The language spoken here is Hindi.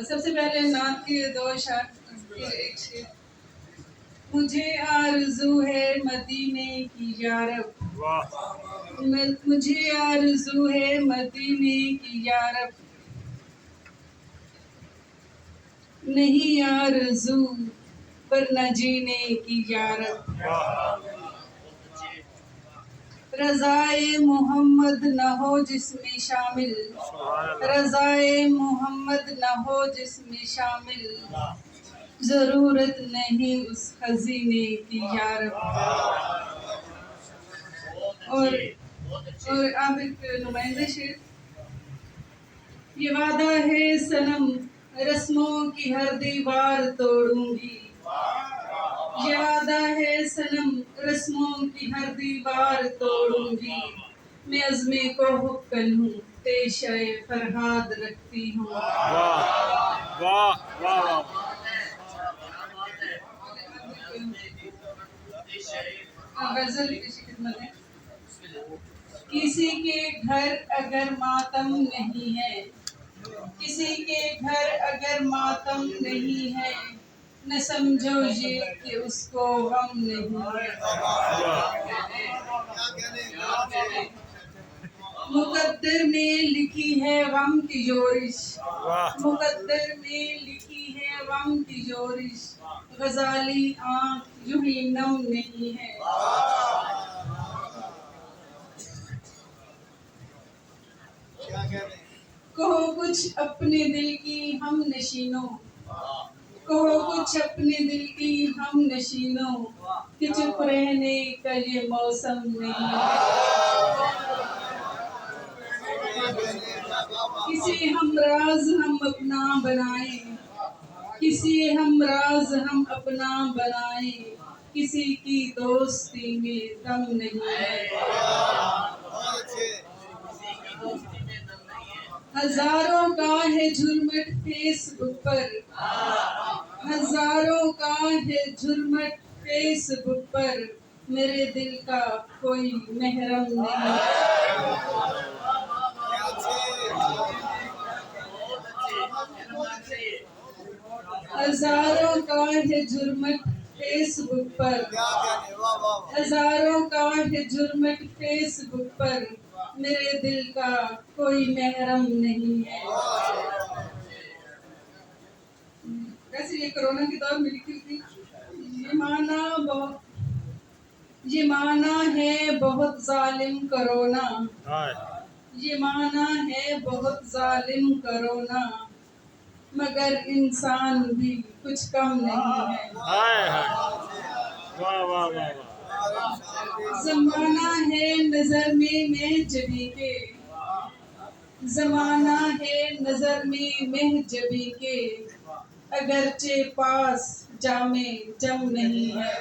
सबसे पहले नात के दो शायर एक शेर। मुझे आरज़ू है मदीने की यारब, मुझे आरज़ू है मदीने की यारब, नहीं आरज़ू वरना जीने की यारब। रज़ाए मोहम्मद न हो जिसमें शामिल, रज़ाए मोहम्मद न हो जिसमें शामिल, ज़रूरत नहीं उस खज़ीने की यारब। और अब एक नुमाइंदे शेर। ये वादा है सनम रस्मों की हर दीवार तोड़ूंगी, ये वादा है सनम रस्मों की हर दीवार तोड़ूंगी, मैं अज़्मे को हुक्कन हूँ पेशे फरहाद रखती हूँ। वाह वाह वाह। गज़ल की खिदमत है। किसी के घर अगर मातम नहीं है, किसी के घर अगर मातम नहीं है, न समझो ये कि उसको गम नहीं है। मुकद्दर में लिखी है गम की जोरिश, मुकद्दर में लिखी है गम की जोरिश, गजाली आँख यूं ही नम नहीं है। कहो कुछ अपने दिल की हम नशीनों, कहो कुछ अपने दिल की हम नशीनों, कि चुप रहने का ये मौसम नहीं है। किसी हमराज हम अपना बनाए, किसी हमराज हम अपना बनाए, किसी की दोस्ती में दम नहीं है। हजारों का है झुरमट फेसबुक पर, हजारों का है झुरमट फेसबुक पर, मेरे दिल का कोई महरम नहीं है। हजारों का है झुरमट फेसबुक पर, हजारों का है झुरमट फेसबुक पर, मेरे दिल का कोई महरम नहीं है। वैसे ये कोरोना के दौर में लिखी थी। ये माना है बहुत जालिम कोरोना, ये माना है बहुत जालिम कोरोना, मगर इंसान भी कुछ कम नहीं है। वाह वाह वाह। ज़माना है नजर में महजबी के, ज़माना है नजर में महजबी के, अगरचे पास जामे जम नहीं है।